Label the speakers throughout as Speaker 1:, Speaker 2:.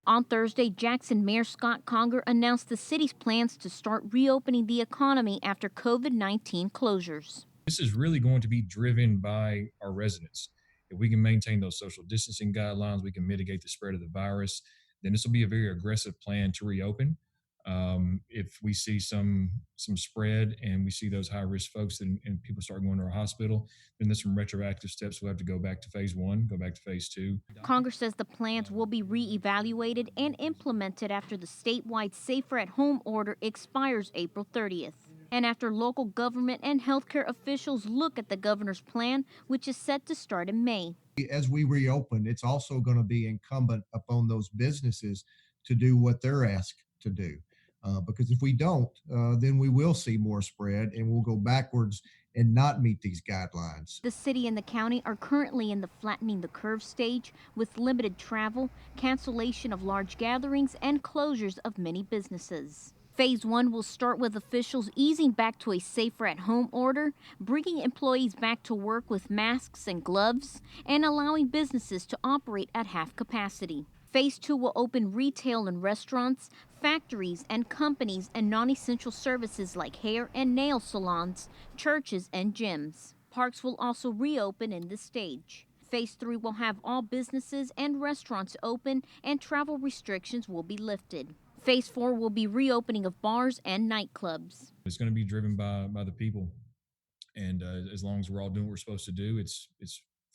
Speaker 1: On Thursday, Jackson Mayor Scott Conger announced the city's plans to start reopening the economy after COVID-19 closures.
Speaker 2: This is really going to be driven by our residents. If we can maintain those social distancing guidelines, we can mitigate the spread of the virus, then this will be a very aggressive plan to reopen. If we see some spread and we see those high risk folks and people start going to our hospital, then there's some retroactive steps. We'll have to go back to phase one, go back to phase two.
Speaker 1: Congress says the plans will be reevaluated and implemented after the statewide Safer at Home order expires April 30th. And after local government and healthcare officials look at the governor's plan, which is set to start in May.
Speaker 3: As we reopen, it's also going to be incumbent upon those businesses to do what they're asked to do. Because if we don't, then we will see more spread and we'll go backwards and not meet these guidelines.
Speaker 1: The city and the county are currently in the flattening the curve stage with limited travel, cancellation of large gatherings, and closures of many businesses. Phase 1 will start with officials easing back to a safer at home order, bringing employees back to work with masks and gloves, and allowing businesses to operate at half capacity. Phase 2 will open retail and restaurants, factories and companies, and non-essential services like hair and nail salons, churches, and gyms. Parks will also reopen in this stage. Phase 3 will have all businesses and restaurants open, and travel restrictions will be lifted. Phase 4 will be reopening of bars and nightclubs.
Speaker 2: It's going to be driven by the people, and as long as we're all doing what we're supposed to do, it's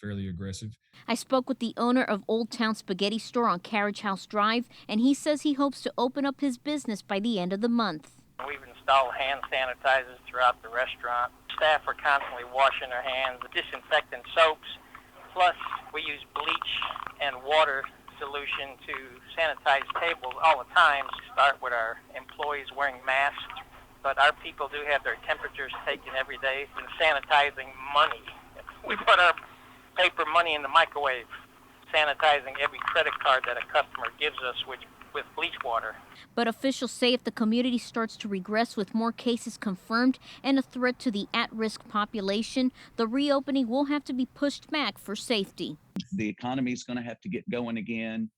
Speaker 2: fairly aggressive.
Speaker 1: I spoke with the owner of Old Town Spaghetti Store on Carriage House Drive, and he says he hopes to open up his business by the end of the month.
Speaker 4: We've installed hand sanitizers throughout the restaurant. Staff are constantly washing their hands, disinfectant soaps, plus we use bleach and water solution to sanitize tables all the time. Start with our employees wearing masks, but our people do have their temperatures taken every day, and sanitizing money. We put our paper money in the microwave, sanitizing every credit card that a customer gives us with bleach water.
Speaker 1: But officials say if the community starts to regress with more cases confirmed and a threat to the at-risk population, the reopening will have to be pushed back for safety.
Speaker 5: The economy is going to have to get going again,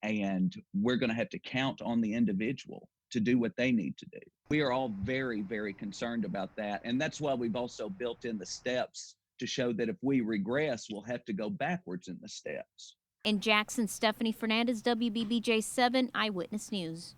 Speaker 5: and we're going to have to count on the individual to do what they need to do. We are all very, very concerned about that, and that's why we've also built in the steps to show that if we regress, we'll have to go backwards in the steps.
Speaker 1: In Jackson, Stephanie Fernandez, WBBJ 7 Eyewitness News.